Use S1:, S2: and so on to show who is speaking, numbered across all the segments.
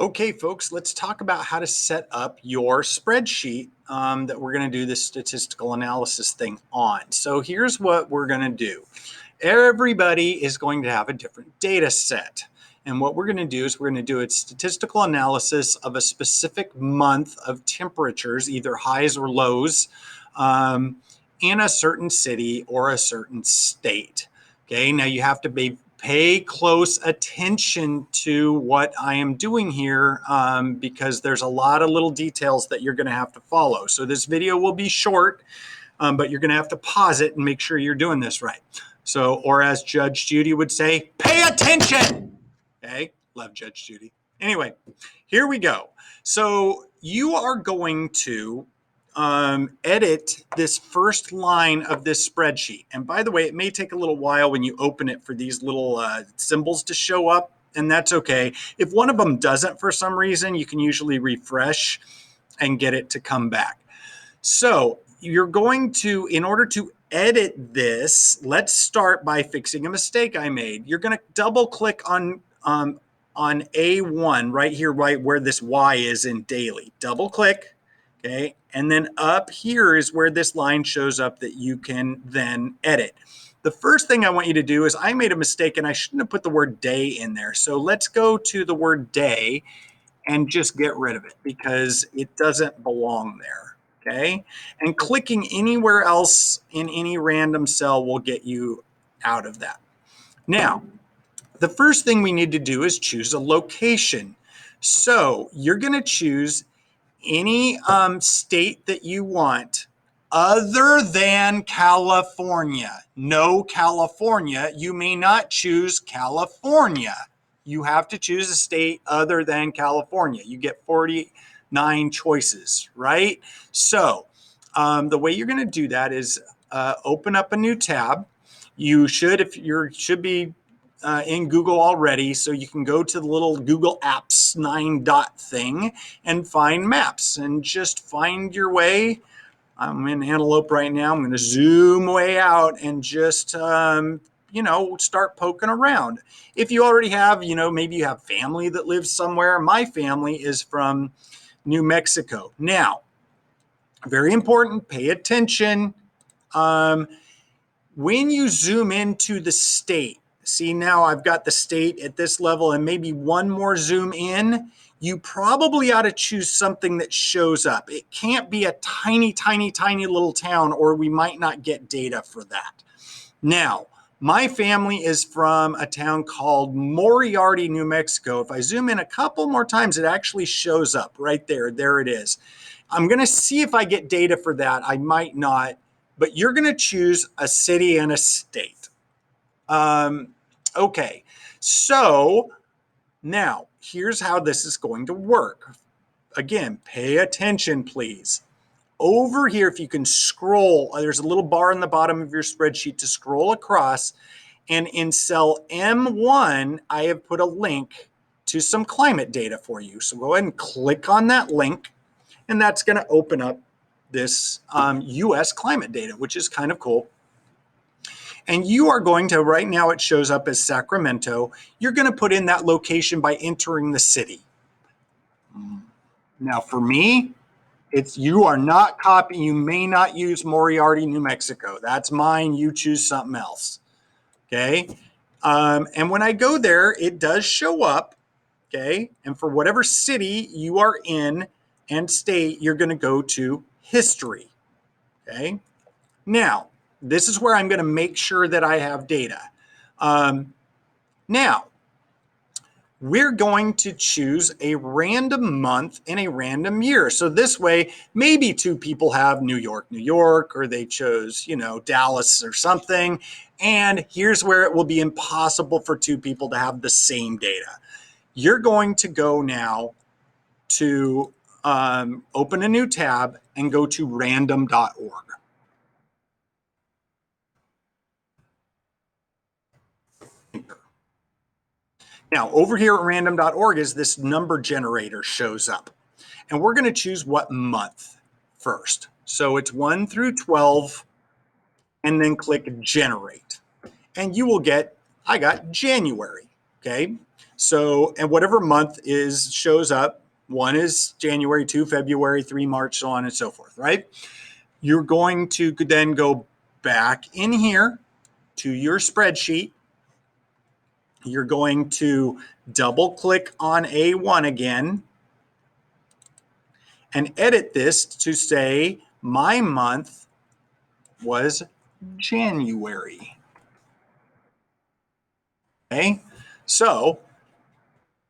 S1: Okay, folks, let's talk about how to set up your spreadsheet that we're going to do this statistical analysis thing on. So here's what we're going to do. Everybody is going to have a different data set. And what we're going to do is we're going to do a statistical analysis of a specific month of temperatures, either highs or lows, in a certain city or a certain state. Okay, now you have to pay close attention to what I am doing here because there's a lot of little details that you're going to have to follow. So this video will be short, but you're going to have to pause it and make sure you're doing this right. So, or as Judge Judy would say, pay attention. Okay, love Judge Judy. Anyway, here we go. So you are going to edit this first line of this spreadsheet. And by the way, it may take a little while when you open it for these little symbols to show up, and that's okay. If one of them doesn't for some reason, you can usually refresh and get it to come back. So you're going to, in order to edit this, let's start by fixing a mistake I made. You're going to double click on A1 right here, right where this Y is in daily. Double click. Okay, and then up here is where this line shows up that you can then edit. The first thing I want you to do is I made a mistake and I shouldn't have put the word day in there. So let's go to the word day and just get rid of it because it doesn't belong there. Okay, and clicking anywhere else in any random cell will get you out of that. Now, the first thing we need to do is choose a location. So you're going to choose any state that you want other than California. No California. You may not choose California. You have to choose a state other than California. You get 49 choices, right? So the way you're going to do that is open up a new tab. You should, if you should be in Google already, so you can go to the little Google Apps 9-dot thing and find maps and just find your way. I'm in Antelope right now. I'm going to zoom way out and just, start poking around. If you already have, maybe you have family that lives somewhere. My family is from New Mexico. Now, very important, pay attention. When you zoom into the state, see now I've got the state at this level and maybe one more zoom in, you probably ought to choose something that shows up. It can't be a tiny, tiny, tiny little town or we might not get data for that. Now, my family is from a town called Moriarty, New Mexico. If I zoom in a couple more times, it actually shows up right there. There it is. I'm going to see if I get data for that. I might not. But you're going to choose a city and a state. Okay, so now here's how this is going to work. Again, pay attention, please. Over here, if you can scroll, there's a little bar in the bottom of your spreadsheet to scroll across. And in cell M1, I have put a link to some climate data for you. So go ahead and click on that link, and that's going to open up this US climate data, which is kind of cool. And you are going to, right now it shows up as Sacramento. You're going to put in that location by entering the city. Now for me, you are not copying, you may not use Moriarty, New Mexico. That's mine, you choose something else. Okay. And when I go there, it does show up. Okay. And for whatever city you are in and state, you're going to go to history. Okay. Now, this is where I'm going to make sure that I have data. Now, we're going to choose a random month in a random year. So this way, maybe two people have New York, New York, or they chose, Dallas or something. And here's where it will be impossible for two people to have the same data. You're going to go now to open a new tab and go to random.org. Now, over here at random.org is this number generator shows up. And we're going to choose what month first. So it's 1 through 12, and then click generate. And you will get, I got January, okay? So, and whatever month shows up, 1 is January, 2 February, 3 March, so on and so forth, right? You're going to then go back in here to your spreadsheet. You're going to double click on A1 again and edit this to say my month was January. Okay, so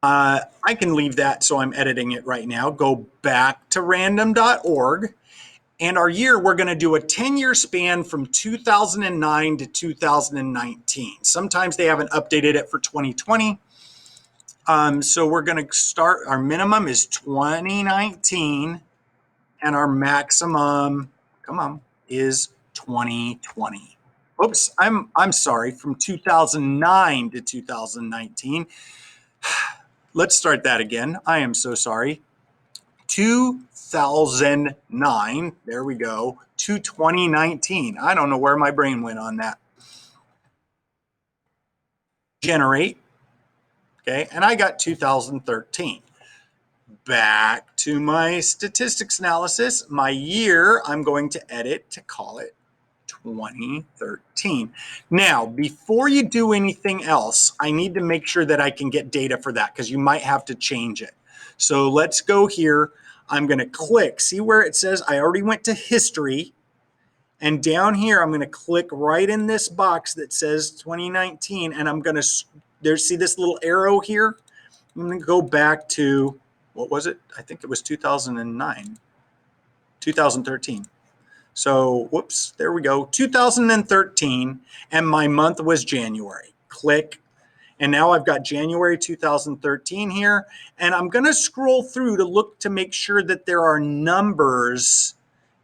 S1: I can leave that, so I'm editing it right now. Go back to random.org, and our year, we're going to do a 10-year span from 2009 to 2019. Sometimes they haven't updated it for 2020. So we're going to start, our minimum is 2019, and our maximum, come on, is 2020. Oops, I'm sorry, from 2009 to 2019. Let's start that again. I am so sorry. 2009, there we go, to 2019. I don't know where my brain went on that. Generate, okay, and I got 2013. Back to my statistics analysis. My year, I'm going to edit to call it 2013. Now, before you do anything else, I need to make sure that I can get data for that because you might have to change it. So let's go here. I'm going to click. See where it says I already went to history. And down here, I'm going to click right in this box that says 2019. And I'm going to, see this little arrow here? I'm going to go back to, what was it? I think it was 2009, 2013. So, whoops, there we go. 2013, and my month was January. Click. And now I've got January 2013 here. And I'm going to scroll through to look to make sure that there are numbers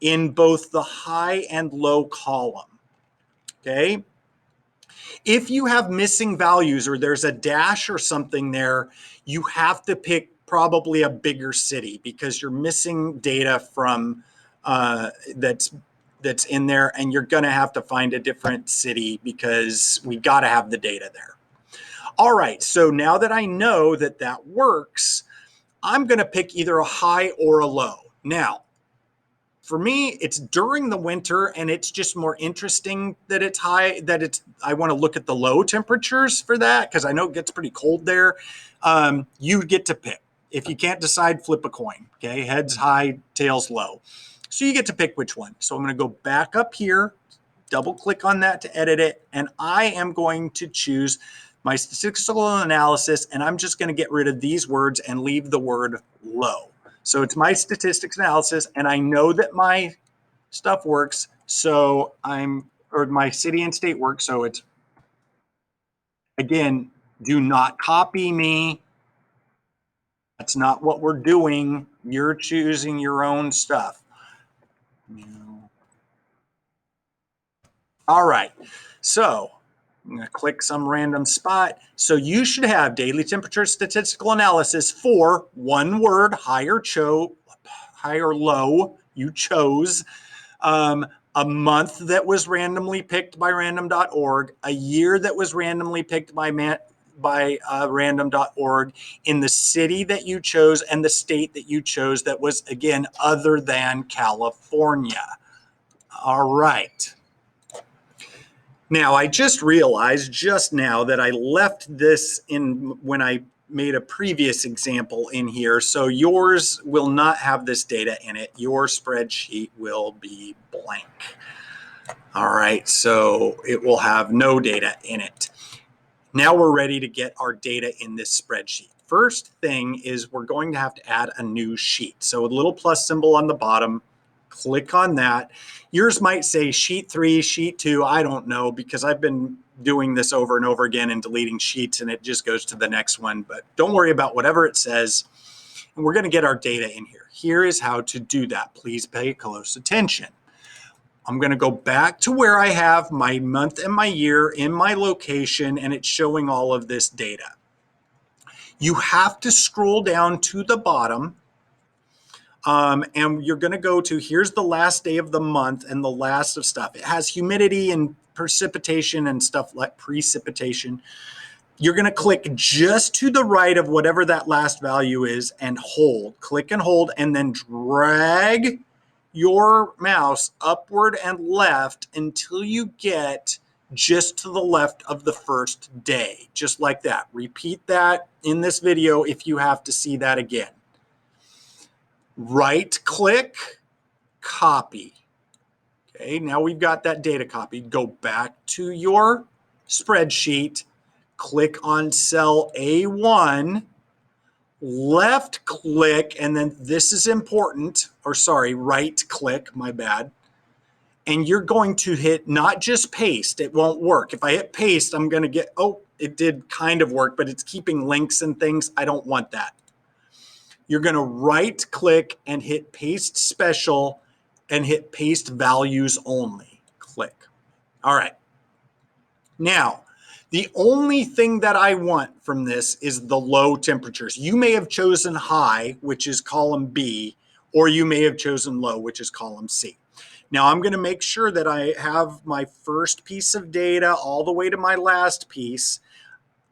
S1: in both the high and low column. Okay. If you have missing values or there's a dash or something there, you have to pick probably a bigger city because you're missing data from that's in there, and you're going to have to find a different city because we got to have the data there. All right, so now that I know that that works, I'm going to pick either a high or a low. Now, for me, it's during the winter, and it's just more interesting that it's high, I want to look at the low temperatures for that because I know it gets pretty cold there. You get to pick. If you can't decide, flip a coin. Okay, heads high, tails low. So you get to pick which one. So I'm going to go back up here, double click on that to edit it, and I am going to choose my statistical analysis, and I'm just going to get rid of these words and leave the word low. So it's my statistics analysis, and I know that my stuff works. So or my city and state works. So it's, again, do not copy me. That's not what we're doing. You're choosing your own stuff. All right. So I'm going to click some random spot. So you should have daily temperature statistical analysis for one word, high or low, you chose. A month that was randomly picked by random.org, a year that was randomly picked by random.org, in the city that you chose and the state that you chose that was, again, other than California. All right. Now, I just realized just now that I left this in when I made a previous example in here. So yours will not have this data in it. Your spreadsheet will be blank. All right, so it will have no data in it. Now we're ready to get our data in this spreadsheet. First thing is we're going to have to add a new sheet. So a little plus symbol on the bottom, click on that. Yours might say sheet 3, sheet 2, I don't know, because I've been doing this over and over again and deleting sheets and it just goes to the next one, but don't worry about whatever it says. And we're going to get our data in here. Here is how to do that. Please pay close attention. I'm going to go back to where I have my month and my year in my location, and it's showing all of this data. You have to scroll down to the bottom, and you're going to go to, here's the last day of the month and the last of stuff. It has humidity and precipitation and stuff like precipitation. You're going to click just to the right of whatever that last value is and hold. Click and hold, and then drag your mouse upward and left until you get just to the left of the first day, just like that. Repeat that in this video if you have to see that again. Right click, copy. Okay, now we've got that data copied. Go back to your spreadsheet, click on cell A1, left click, and then this is important, or sorry, right click, my bad. And you're going to hit not just paste, it won't work. If I hit paste, I'm going to get, oh, it did kind of work, but it's keeping links and things. I don't want that. You're going to right click and hit paste special and hit paste values only. Click. All right. Now, the only thing that I want from this is the low temperatures. You may have chosen high, which is column B, or you may have chosen low, which is column C. Now I'm going to make sure that I have my first piece of data all the way to my last piece.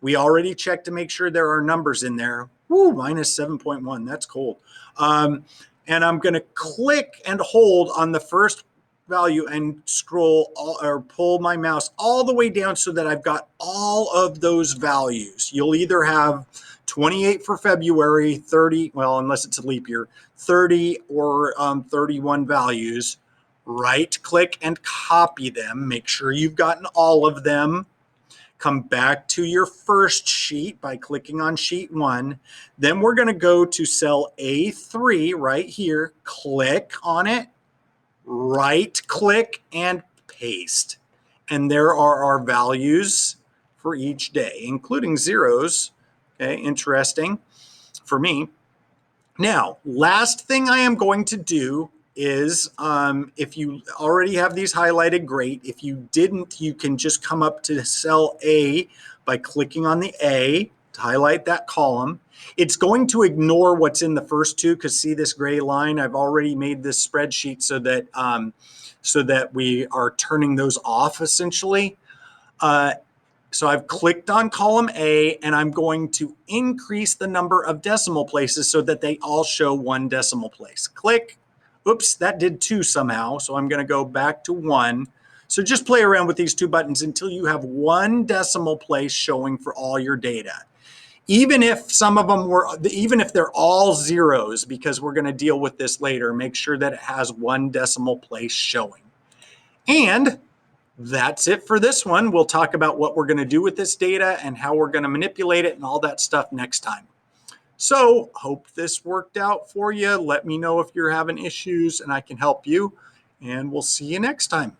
S1: We already checked to make sure there are numbers in there. Woo, minus 7.1, that's cold. And I'm going to click and hold on the first value and scroll or pull my mouse all the way down so that I've got all of those values. You'll either have 28 for February, 30, well, unless it's a leap year, 30 or 31 values. Right click and copy them. Make sure you've gotten all of them. Come back to your first sheet by clicking on sheet 1. Then we're going to go to cell A3 right here. Click on it, right click, and paste. And there are our values for each day, including zeros. Okay, interesting for me. Now, last thing I am going to do is if you already have these highlighted, great. If you didn't, you can just come up to cell A by clicking on the A to highlight that column. It's going to ignore what's in the first two because see this gray line? I've already made this spreadsheet so that we are turning those off essentially. So I've clicked on column A and I'm going to increase the number of decimal places so that they all show 1 decimal place. Click. Oops, that did 2 somehow. So I'm going to go back to 1. So just play around with these 2 buttons until you have 1 decimal place showing for all your data. Even if some of them were, even if they're all zeros, because we're going to deal with this later, make sure that it has 1 decimal place showing. And that's it for this one. We'll talk about what we're going to do with this data and how we're going to manipulate it and all that stuff next time. So hope this worked out for you. Let me know if you're having issues and I can help you. And we'll see you next time.